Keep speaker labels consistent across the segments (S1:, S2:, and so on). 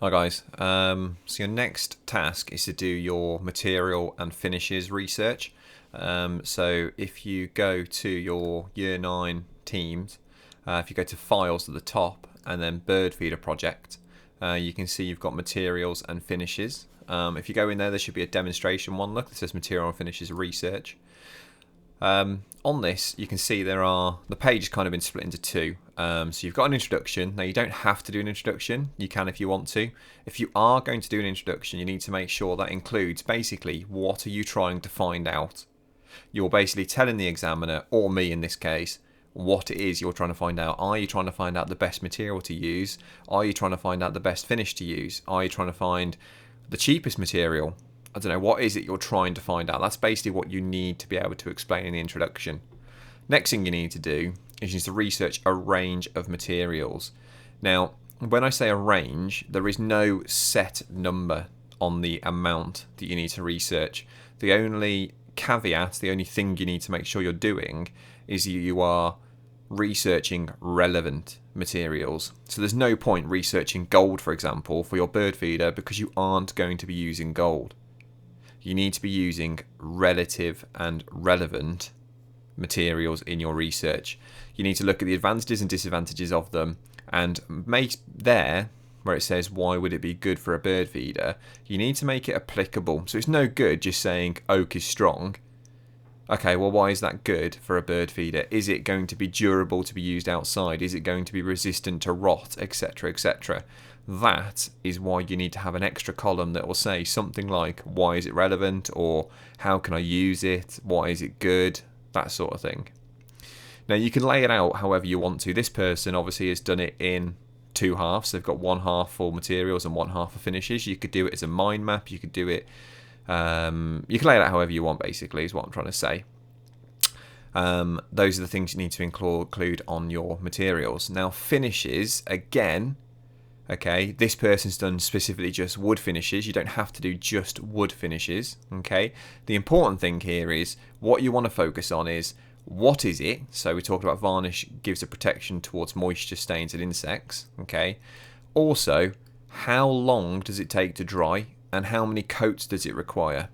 S1: Hi guys. So your next task is to do your material and finishes research. So if you go to your Year 9 teams, if you go to Files at the top and then Bird Feeder Project, you can see you've got materials and finishes. If you go in there should be a demonstration one. Look, it says material and finishes research. On this, you can see the page has kind of been split into two. So you've got an introduction. Now you don't have to do an introduction. You can if you want to. If you are going to do an introduction, you need to make sure that includes basically what are you trying to find out. You're basically telling the examiner, or me in this case, what it is you're trying to find out. Are you trying to find out the best material to use? Are you trying to find out the best finish to use? Are you trying to find the cheapest material? I don't know, what is it you're trying to find out? That's basically what you need to be able to explain in the introduction. Next thing you need to do is you need to research a range of materials. Now, when I say a range, there is no set number on the amount that you need to research. The only caveat, the only thing you need to make sure you're doing is you are researching relevant materials. So there's no point researching gold, for example, for your bird feeder because you aren't going to be using gold. You need to be using relative and relevant materials in your research. You need to look at the advantages and disadvantages of them and make there where it says why would it be good for a bird feeder, you need to make it applicable. So it's no good just saying oak is strong. Okay, well, why is that good for a bird feeder? Is it going to be durable to be used outside? Is it going to be resistant to rot, etc., etc.? That is why you need to have an extra column that will say something like, why is it relevant? Or how can I use it? Why is it good? That sort of thing. Now, you can lay it out however you want to. This person obviously has done it in two halves. They've got one half for materials and one half for finishes. You could do it as a mind map. You could do it you can lay it out however you want, basically, is what I'm trying to say. Those are the things you need to include on your materials. Now, finishes, again, okay, this person's done specifically just wood finishes. You don't have to do just wood finishes, okay? The important thing here is what you want to focus on is what is it? So we talked about varnish gives a protection towards moisture, stains, and insects, okay? Also, how long does it take to dry? And how many coats does it require?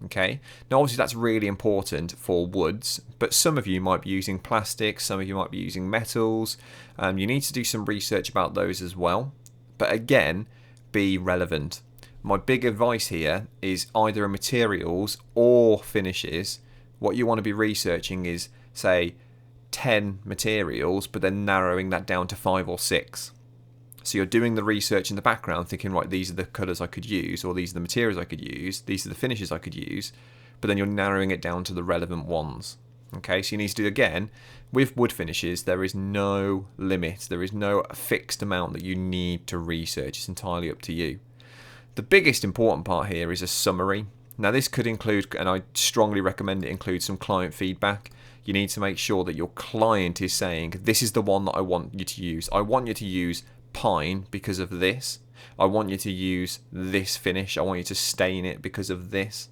S1: Okay, now obviously that's really important for woods, but some of you might be using plastic, some of you might be using metals. You need to do some research about those as well. But again, be relevant. My big advice here is either a materials or finishes. What you want to be researching is, say, 10 materials, but then narrowing that down to 5 or 6. So you're doing the research in the background thinking, right, these are the colours I could use, or these are the materials I could use, these are the finishes I could use, but then you're narrowing it down to the relevant ones. Okay, so you need to do, again, with wood finishes, there is no limit, there is no fixed amount that you need to research, it's entirely up to you. The biggest important part here is a summary. Now this could include, and I strongly recommend it include some client feedback. You need to make sure that your client is saying, this is the one that I want you to use. I want you to use pine because of this. I want you to use this finish. I want you to stain it because of this.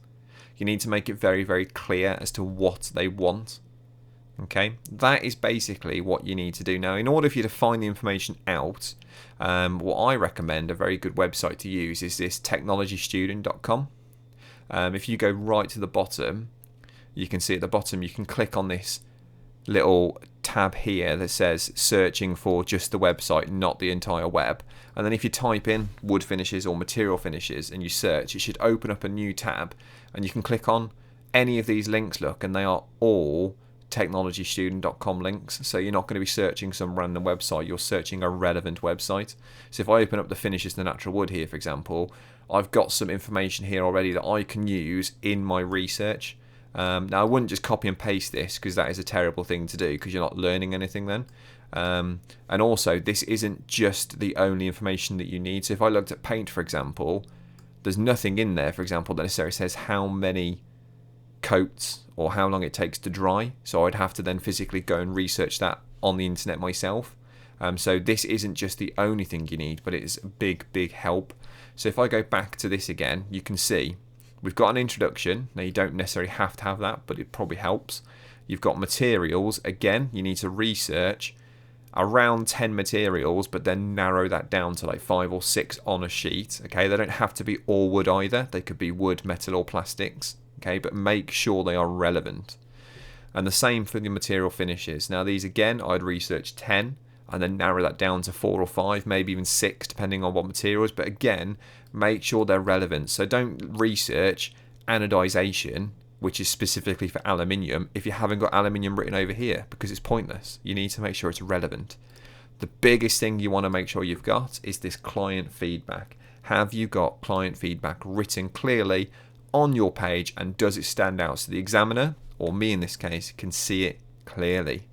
S1: You need to make it very, very clear as to what they want. Okay, that is basically what you need to do. Now, in order for you to find the information out, what I recommend, a very good website to use, is this technologystudent.com. If you go right to the bottom, you can see at the bottom, you can click on this little tab here that says searching for just the website, not the entire web. And then if you type in wood finishes or material finishes and you search, it should open up a new tab and you can click on any of these links, look, and they are all technologystudent.com links. So you're not going to be searching some random website, you're searching a relevant website. So if I open up the finishes to natural wood here, for example, I've got some information here already that I can use in my research. Now, I wouldn't just copy and paste this because that is a terrible thing to do because you're not learning anything then. And also, this isn't just the only information that you need. So if I looked at paint, for example, there's nothing in there, for example, that necessarily says how many coats or how long it takes to dry. So I'd have to then physically go and research that on the internet myself. So this isn't just the only thing you need, but it is a big, big help. So if I go back to this again, you can see we've got an introduction. Now, you don't necessarily have to have that, but it probably helps. You've got materials. Again, you need to research around 10 materials, but then narrow that down to like 5 or 6 on a sheet. Okay, they don't have to be all wood either. They could be wood, metal, or plastics. Okay, but make sure they are relevant. And the same for the material finishes. Now these again, I'd research 10 and then narrow that down to 4 or 5, maybe even 6, depending on what materials. But again, make sure they're relevant. So don't research anodization, which is specifically for aluminium, if you haven't got aluminium written over here, because it's pointless. You need to make sure it's relevant. The biggest thing you want to make sure you've got is this client feedback. Have you got client feedback written clearly on your page, and does it stand out so the examiner, or me in this case, can see it clearly?